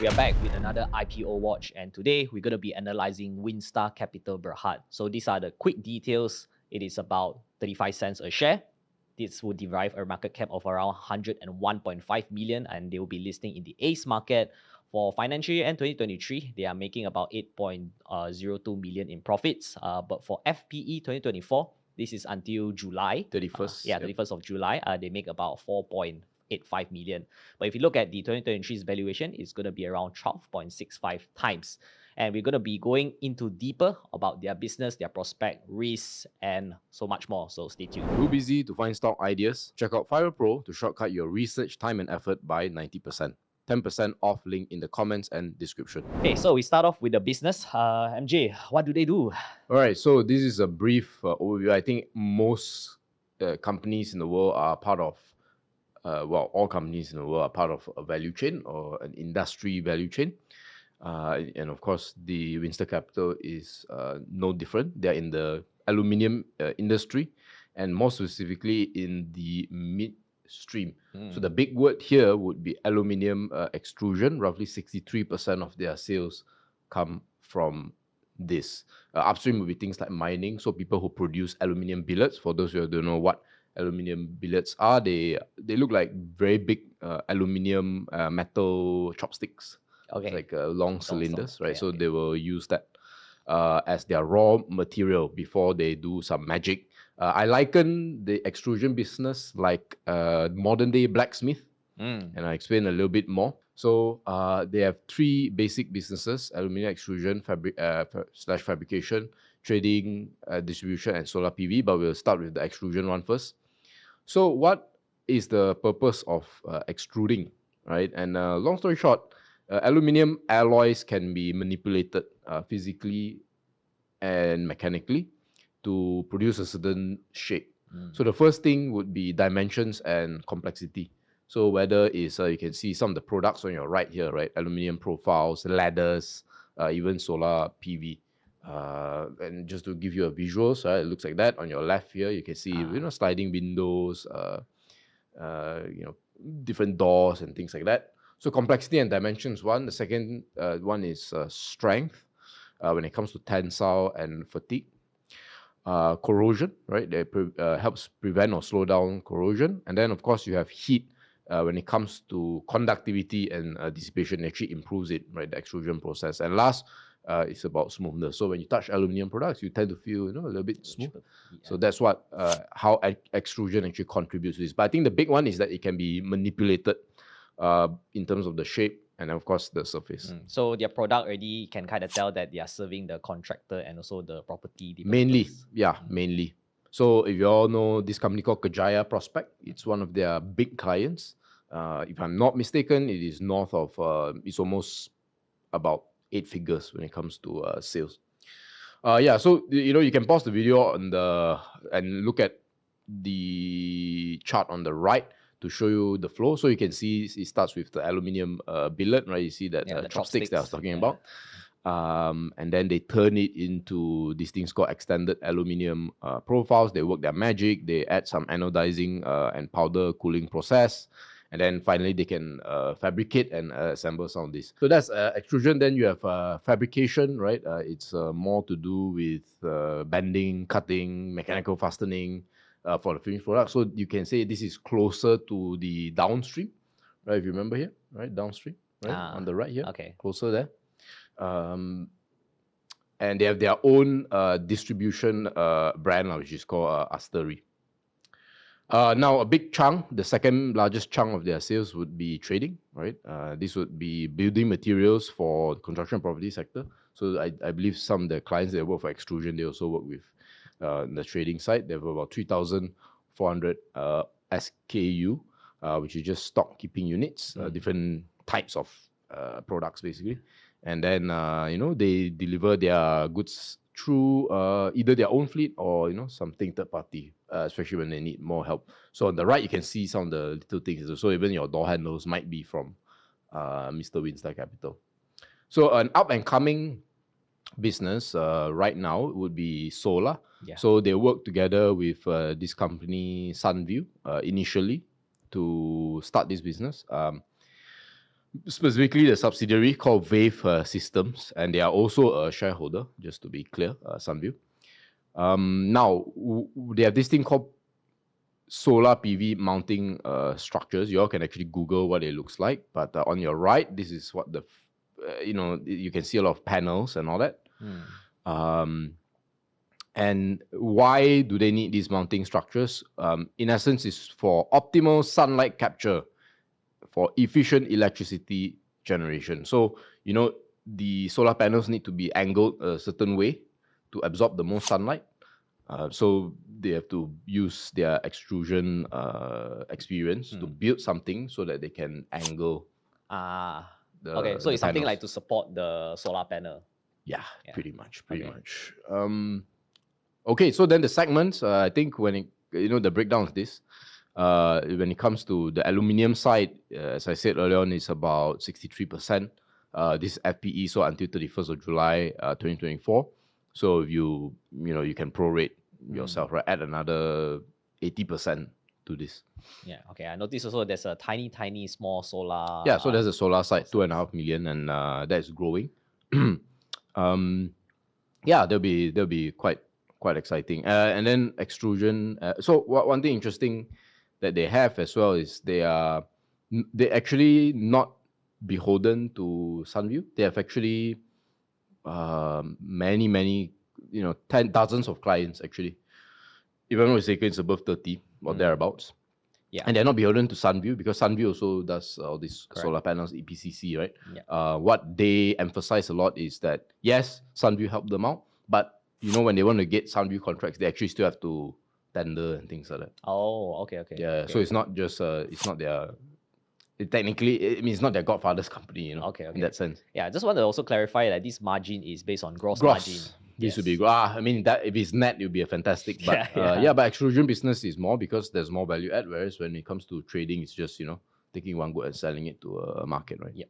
We are back with another IPO watch, and today we're going to be analyzing Winstar Capital Berhad. So these are the quick details. It is about 35 cents a share. This would derive a market cap of around 101.5 million, and they will be listing in the ACE market. For financial year end 2023, they are making about 8.02 million in profits. But for FPE 2024, this is until July 31st. 31st of July. They make about 4.85 million. But if you look at the 2023's valuation, it's going to be around 12.65 times. And we're going to be going into deeper about their business, their prospect, risks, and so much more. So stay tuned. Too busy to find stock ideas? Check out Fire Pro to shortcut your research time and effort by 90%. 10% off link in the comments and description. Okay, so we start off with the business. MJ, what do they do? All right, so this is a brief overview. I think most companies in the world are part of, all companies in the world are part of a value chain or an industry value chain. And of course, the Winstar Capital is no different. They're in the aluminium industry, and more specifically in the midstream. So the big word here would be aluminium extrusion. Roughly 63% of their sales come from this. Upstream would be things like mining. So people who produce aluminium billets. For those who don't know what aluminium billets are, they look like very big aluminium metal chopsticks. Okay. It's like long cylinders, right? Okay, so they will use that as their raw material before they do some magic. I liken the extrusion business like modern day blacksmith, and I explain a little bit more. So they have three basic businesses: aluminium extrusion, fabrication, trading, distribution, and solar PV. But we'll start with the extrusion one first. So what is the purpose of extruding, right? And long story short, aluminium alloys can be manipulated physically and mechanically to produce a certain shape. So the first thing would be dimensions and complexity. So whether it's, you can see some of the products on your right here, right? Aluminium profiles, ladders, even solar PV. And just to give you a visual, so it looks like that. On your left here, you can see sliding windows, different doors and things like that. So complexity and dimensions one. The second one is strength when it comes to tensile and fatigue. Corrosion, right? That helps prevent or slow down corrosion. And then, of course, you have heat when it comes to conductivity and dissipation. It actually improves it, right? The extrusion process. And last, it's about smoothness. So when you touch aluminium products, you tend to feel, a little bit smooth. Yeah. So that's what how extrusion actually contributes to this. But I think the big one is that it can be manipulated in terms of the shape and of course the surface. So their product already can kind of tell that they are serving the contractor and also the property developers. Mainly. So if you all know this company called Kejaya Prospect, it's one of their big clients. If I'm not mistaken, it is north of, it's almost about 8 figures when it comes to sales. So you can pause the video and look at the chart on the right to show you the flow. So you can see it starts with the aluminium billet, right? You see that chopsticks that I was talking about. And then they turn it into these things called extended aluminium profiles. They work their magic. They add some anodizing and powder cooling process. And then finally they can fabricate and assemble some of this. So that's extrusion. Then you have fabrication, right? It's more to do with bending, cutting, mechanical fastening, for the finished product. So you can say this is closer to the downstream, right? If you remember here, right? Downstream, right? On the right here. Okay. Closer there. And they have their own distribution brand, which is called Asteri. Now, a big chunk, the second largest chunk of their sales would be trading, right? This would be building materials for the construction property sector. So I believe some of the clients that work for extrusion, they also work with the trading side. They have about 3,400 SKU, which is just stock keeping units, different types of products basically. And then, they deliver their goods through either their own fleet or, something third party, especially when they need more help. So on the right, you can see some of the little things. So even your door handles might be from Mr. Winstar Capital. So an up and coming business right now would be solar. Yeah. So they work together with this company Sunview initially to start this business. specifically the subsidiary called Wave Systems, and they are also a shareholder, just to be clear, Sunview. Now, they have this thing called solar PV mounting structures. You all can actually Google what it looks like. But on your right, this is what you can see a lot of panels and all that. And why do they need these mounting structures? In essence, it's for optimal sunlight capture for efficient electricity generation. So, the solar panels need to be angled a certain way to absorb the most sunlight. So they have to use their extrusion experience to build something so that they can angle. Okay, so it's something like to support the solar panel. Yeah. Pretty much. Okay, so then the segments, I think when the breakdown is this. When it comes to the aluminium side, as I said earlier on, it's about 63%. This FPE, so until 31st of July 2024. So if you can prorate yourself, right, add another 80% to this. Yeah, okay. I noticed also there's a tiny small solar. Yeah, so there's a solar side, 2.5 million, and that's growing. Yeah, they'll be quite exciting. And then extrusion. So one thing interesting that they have as well is they actually not beholden to Sunview. They have actually many dozens of clients actually. If I'm not mistaken, it's above 30 or thereabouts. Yeah. And they're not beholden to Sunview because Sunview also does all these solar panels, EPCC, right? Yeah. What they emphasize a lot is that, yes, Sunview helped them out, but when they want to get Sunview contracts, they actually still have to tender and things like that. Oh, okay. Yeah, okay. so it's not just, it's not their, technically, I mean, it's not their godfather's company, Okay. in that sense. Yeah, I just want to also clarify that this margin is based on gross margin. This would be, I mean, that if it's net, it would be a fantastic. But but extrusion business is more because there's more value add. Whereas when it comes to trading, it's just taking one good and selling it to a market, right? Yeah.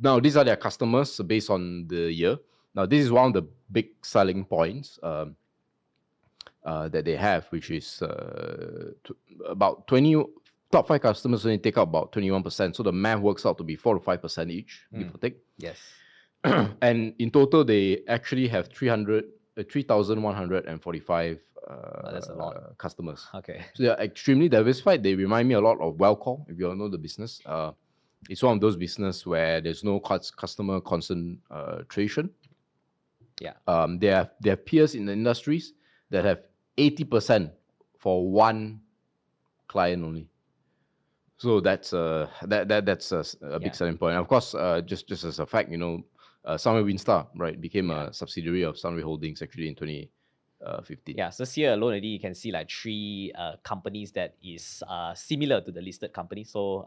Now these are their customers based on the year. Now this is one of the big selling points that they have, which is about 20. Top 5 customers only take out about 21%. So the math works out to be 4 to 5% each, give or take. Yes. And in total, they actually have 3,145 that's a lot. customers. Okay. So they are extremely diversified. They remind me a lot of Wellcome, if you all know the business. It's one of those business where there's no customer concentration. Yeah. They have peers in the industries that have 80% for one client only. So that's that's a big selling point. And of course, just as a fact, Sunway Winstar, right, became a subsidiary of Sunway Holdings actually in 2015. Yeah, so here alone already you can see like 3 companies that is similar to the listed company. So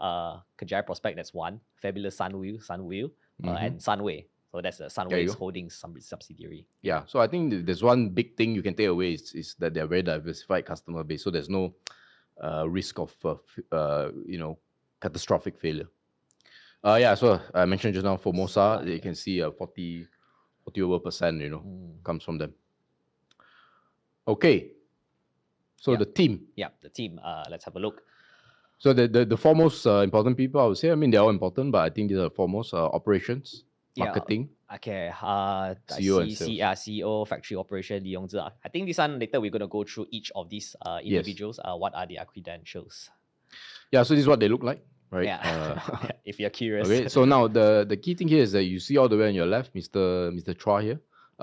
Kejaya Prospect, that's one. Fabulous Sunwheel, and Sunway. So that's the Sunway's Holdings subsidiary. Yeah, so I think there's one big thing you can take away is that they're very diversified customer base. So there's no risk of catastrophic failure. So I mentioned just now Formosa, you can see 40 over percent, comes from them. Okay, so the team. Yeah, the team. Let's have a look. So the foremost important people, I would say, I mean, they're all important, but I think these are the foremost: operations, marketing. Okay. CEO and sales. CEO, factory operation, Li Yongzhi. I think this one later we're going to go through each of these individuals. What are their credentials? Yeah, so this is what they look like, right? Yeah. If you're curious. Okay, so now the key thing here is that you see all the way on your left, Mr. Chua here.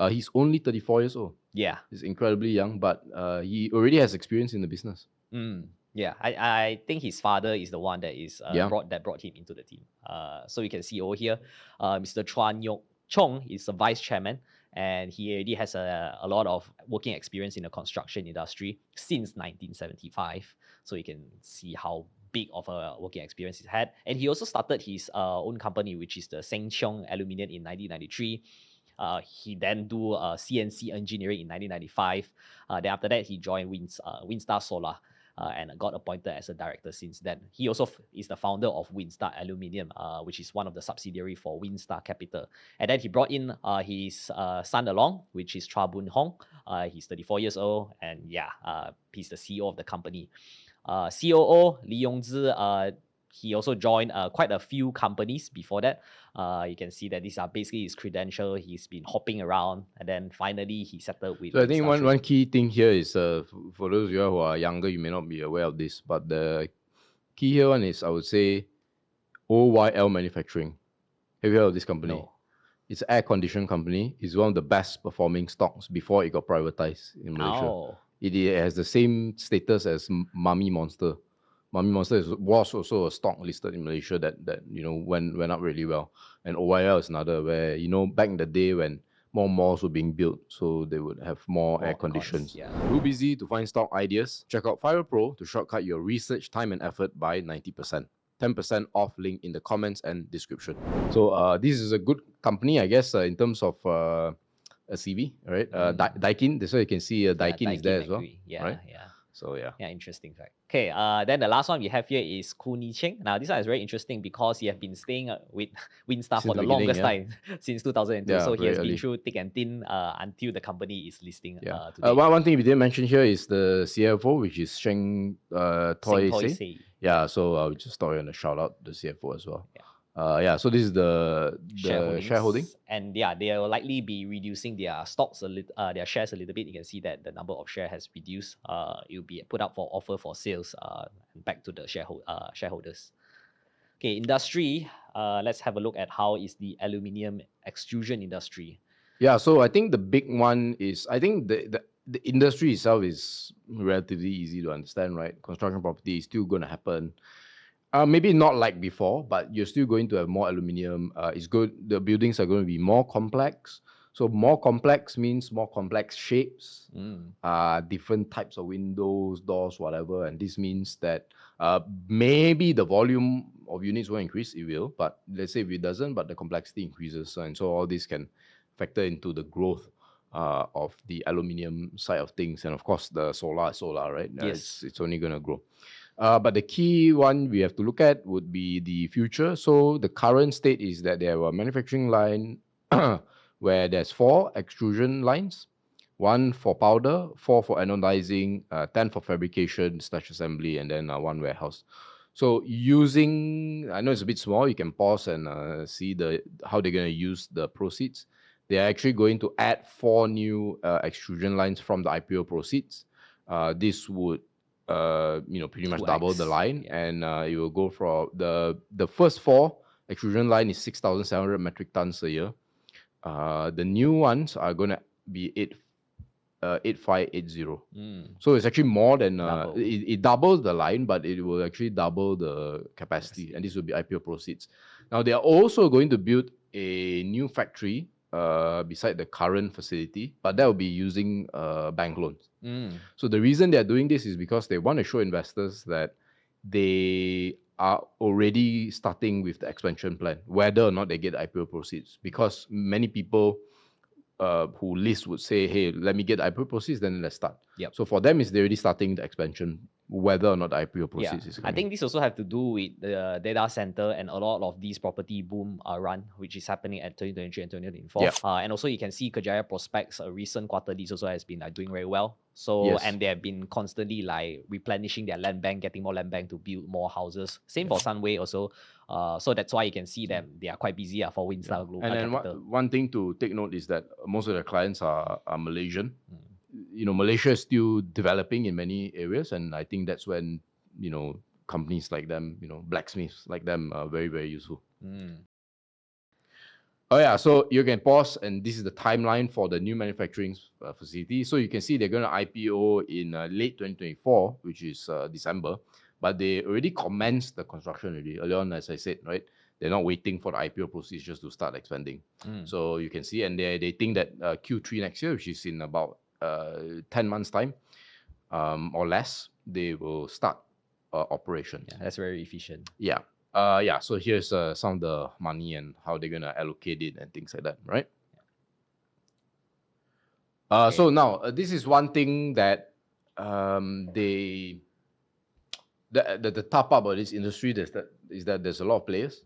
He's only 34 years old. Yeah. He's incredibly young, but he already has experience in the business. Yeah, I think his father is the one that is brought him into the team. So you can see over here, Mr. Chua Chong is the vice chairman, and he already has a lot of working experience in the construction industry since 1975. So you can see how big of a working experience he's had. And he also started his own company, which is the Seng Cheong Aluminium in 1993. He then do CNC engineering in 1995. Then after that, he joined Winstar Solar. And got appointed as a director since then. He also is the founder of Winstar Aluminium, which is one of the subsidiary for Winstar Capital. And then he brought in his son along, which is Chua Boon Hong. He's 34 years old, and he's the CEO of the company. COO Li Yongzhi, he also joined quite a few companies before that. You can see that these are basically his credential. He's been hopping around, and then finally he settled with So I think Winstar. one key thing here is for those of you who are younger, you may not be aware of this, but the key here one is, I would say, OYL Manufacturing. Have you heard of this company? No. It's an air conditioning company. It's one of the best performing stocks before it got privatized in Malaysia. Oh. It has the same status as Mummy Monster. Mummy Monster was also a stock listed in Malaysia that went up really well. And OYL is another where, back in the day when more malls were being built, so they would have more air conditions. Yeah. Too busy to find stock ideas? Check out Fire Pro to shortcut your research time and effort by 90%. 10% off link in the comments and description. So this is a good company, I guess, in terms of a CV, right? Daikin, that's why you can see Daikin is there as well. Yeah, right? yeah. So yeah. Yeah, interesting fact. Okay, then the last one we have here is Kuni Cheng. Now this one is very interesting because he has been staying with Winstar for the longest time since 2002. Yeah, so he has early. been through thick and thin until the company is listing today. One thing we didn't mention here is the CFO, which is Sheng Toi Se. Yeah, so I would just throw in a shout out to the CFO as well. So this is the shareholding. And yeah, they will likely be reducing their stocks their shares a little bit. You can see that the number of share has reduced. It will be put up for offer for sales back to the shareholders. Okay, industry. Let's have a look at how is the aluminium extrusion industry. Yeah, so I think the big one is, I think the industry itself is relatively easy to understand, right? Construction property is still going to happen. Maybe not like before, but you're still going to have more aluminium. It's good. The buildings are going to be more complex. So more complex means more complex shapes, different types of windows, doors, whatever. And this means that maybe the volume of units will increase. It will, but let's say if it doesn't, but the complexity increases. And so all this can factor into the growth of the aluminium side of things. And of course, the solar, right? Yes. It's only going to grow. But the key one we have to look at would be the future. So the current state is that there are a manufacturing line where there's 4 extrusion lines, 1 for powder, 4 for anodizing, 10 for fabrication, /assembly, and then 1 warehouse. So I know it's a bit small, you can pause and see how they're going to use the proceeds. They're actually going to add 4 new extrusion lines from the IPO proceeds. This would pretty much 2x. double the line, and it will go for the first 4 extrusion line is 6,700 metric tons a year. The new ones are going to be 8,580. So it's actually more than it doubles the line, but it will actually double the capacity, and this will be IPO proceeds. Now they are also going to build a new factory beside the current facility, but that will be using bank loans. So the reason they're doing this is because they want to show investors that they are already starting with the expansion plan, whether or not they get IPO proceeds. Because many people who list would say, hey, let me get IPO proceeds, then let's start. So for them, they're already starting the expansion, whether or not the IPO proceeds is coming. I think this also have to do with the data center and a lot of these property boom run, which is happening at 2023 and 2024. And also you can see Kejaya Prospects, a recent quarterlies also has been doing very well. So and they have been constantly replenishing their land bank, getting more land bank to build more houses. Same for Sunway also. So that's why you can see them. They are quite busy for Winstar Global Capital. And one thing to take note is that most of their clients are Malaysian. Malaysia is still developing in many areas, and I think that's when companies like them, blacksmiths like them, are very, very useful. So you can pause, and this is the timeline for the new manufacturing facility. So you can see they're going to IPO in late 2024, which is December, but they already commenced the construction already. Earlier on, as I said, right, they're not waiting for the IPO proceeds just to start expanding. So you can see, and they think that Q3 next year, which is in about 10 months' time or less, they will start operation. That's very efficient. So here's some of the money and how they're going to allocate it and things like that, right? So now, this is one thing that the tough part about this industry is that there's a lot of players,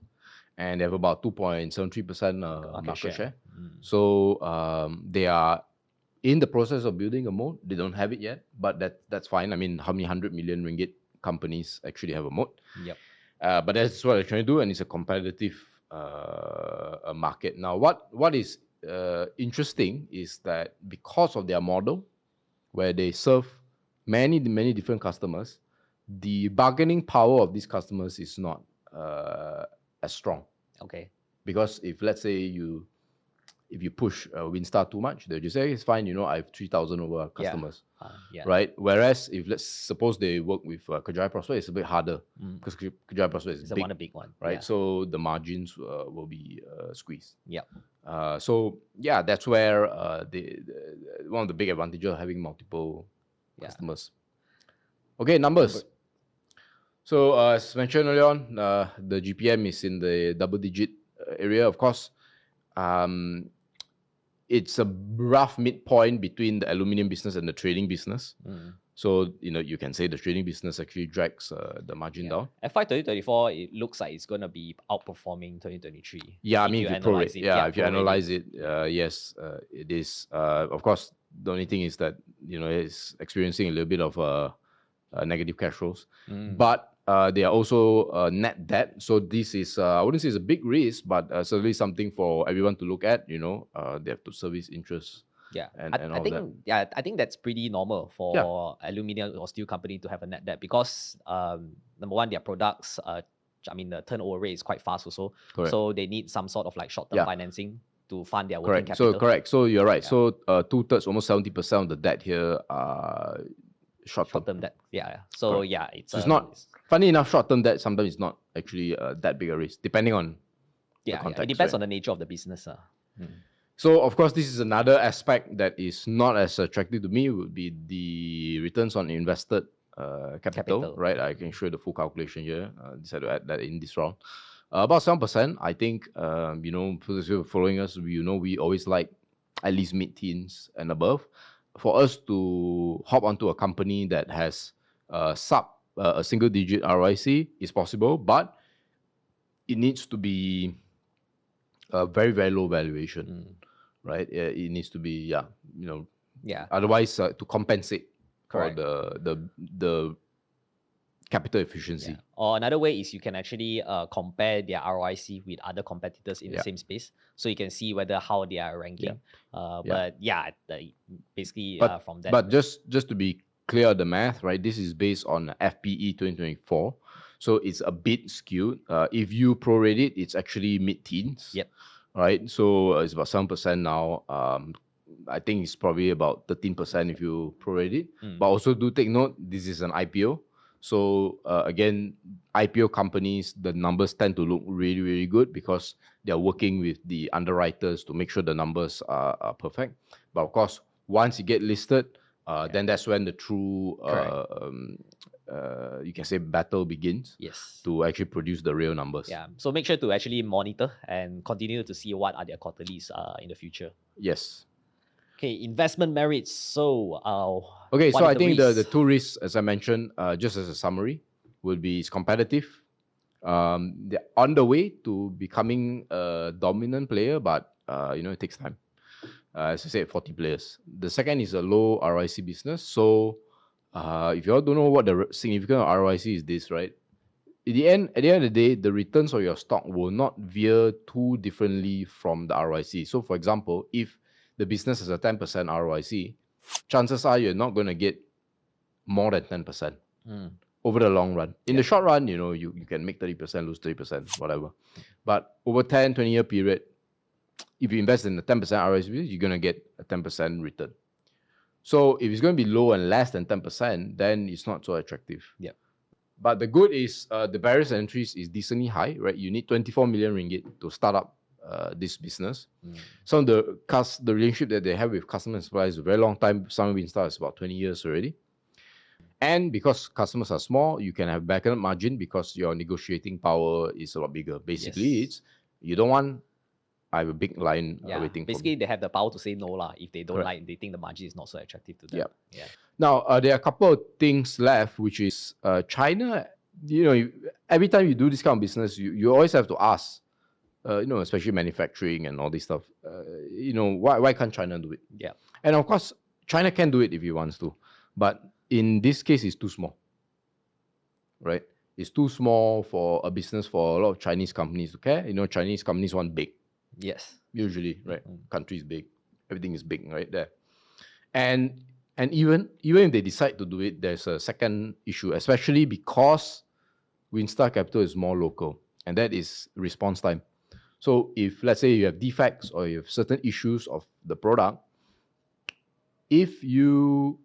and they have about 2.73% market share. So they are in the process of building a moat. They don't have it yet, but that's fine. I mean, how many 100 million ringgit companies actually have a moat? But that's what they're trying to do, and it's a competitive market. Now, what is interesting is that because of their model, where they serve many different customers, the bargaining power of these customers is not as strong. Okay. Because if let's say if you push Winstar too much, they'll just say, it's fine, I have 3,000 over customers. Yeah. Right? Whereas if let's suppose they work with Kejaya Prospect, it's a bit harder because Kejaya Prospect is It's a big one. right? Yeah. So the margins will be squeezed. Yeah. So yeah, that's where one of the big advantages of having multiple customers. Okay, numbers. So as mentioned earlier on, the GPM is in the double-digit area. Of course, it's a rough midpoint between the aluminium business and the trading business. So, you can say the trading business actually drags the margin down. FY 2024, it looks like it's going to be outperforming 2023. Yeah, I mean, if you prorate it. Yeah, if you analyze it, yes, it is. Of course, the only thing is that, it's experiencing a little bit of negative cash flows. But they are also net debt. So this is, I wouldn't say it's a big risk, but certainly something for everyone to look at. They have to service interest. Yeah, and I all think that. Yeah, I think that's pretty normal for aluminium or steel company to have a net debt because number one, their products, the turnover rate is quite fast also. Correct. So they need some sort of like short-term financing to fund their working Correct. capital. So correct. So you're right. So 2/3, almost 70% of the debt here are short-term debt. Yeah. So correct. it's not funny enough. Short-term debt sometimes it's not actually that big a risk, depending on the context. It depends on the nature of the business. So of course, this is another aspect that is not as attractive to me. Would be the returns on invested capital, right? I can show the full calculation here. Decided to add that in this round. About 7%. I think for those who are following us, we always like at least mid-teens and above. For us to hop onto a company that has sub a single-digit ROIC is possible, but it needs to be a very, very low valuation, right? It needs to be, otherwise, to compensate for the capital efficiency. Or another way is you can actually compare their ROIC with other competitors in the same space, so you can see how they are ranking. Basically, from that. But just to be clear on the math, right? This is based on FPE 2024, so it's a bit skewed. If you prorate it, it's actually mid-teens. Yep. Right. So it's about 7% now. I think it's probably about 13% if you prorate it. But also do take note, this is an IPO. So again, IPO companies, the numbers tend to look really, really good because they are working with the underwriters to make sure the numbers are perfect. But of course, once you get listed, then that's when the true, you can say, battle begins. Yes. To actually produce the real numbers. Yeah. So make sure to actually monitor and continue to see what are their quarterlies in the future. Yes. Okay, investment merits. So, so I think the two risks, as I mentioned, just as a summary, would be it's competitive. They're on the way to becoming a dominant player, but it takes time. As I said, 40 players. The second is a low ROIC business. So, if you all don't know what the significance of ROIC is, this right? At the end of the day, the returns of your stock will not veer too differently from the ROIC. So, for example, if the business has a 10% ROIC, chances are you're not going to get more than 10% over the long run. In the short run, you can make 30%, lose 30%, whatever. But over 10, 20-year period, if you invest in the 10% ROIC, you're going to get a 10% return. So if it's going to be low and less than 10%, then it's not so attractive. Yeah. But the good is the barriers to entries is decently high, right? You need 24 million ringgit to start up this business. Some of the relationship that they have with customers and suppliers is a very long time. Some of Winstar is about 20 years already. And because customers are small, you can have back-end margin because your negotiating power is a lot bigger. Basically, it's you don't want. I have a big line waiting. Basically, they have the power to say no if they don't like. They think the margin is not so attractive to them. Yeah. Now there are a couple of things left, which is China. Every time you do this kind of business, you always have to ask. Especially manufacturing and all this stuff. Why can't China do it? Yeah. And of course, China can do it if it wants to, but in this case, it's too small. Right? is too small for a business for a lot of Chinese companies to care. You know, Chinese companies want big, Yes. usually, right? Country is big, everything is big, right there. And even if they decide to do it, there's a second issue, especially because Winstar Capital is more local, and that is response time. So if let's say you have defects or you have certain issues of the product, if you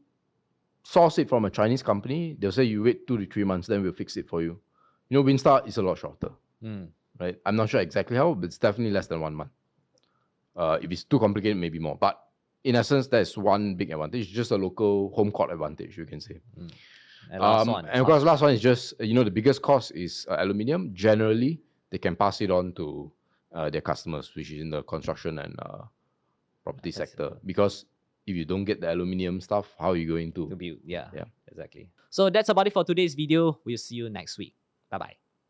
source it from a Chinese company, they'll say you wait 2 to 3 months, then we'll fix it for you. You know, Winstar is a lot shorter, right? I'm not sure exactly how, but it's definitely less than 1 month. If it's too complicated, maybe more. But in essence, that's one big advantage, just a local home court advantage, you can say. And last one. And of course, last one is just, you know, the biggest cost is aluminium. Generally, they can pass it on to their customers, which is in the construction and property sector. Because if you don't get the aluminium stuff, how are you going to build? Yeah, yeah. exactly. So that's about it for today's video. We'll see you next week. Bye-bye.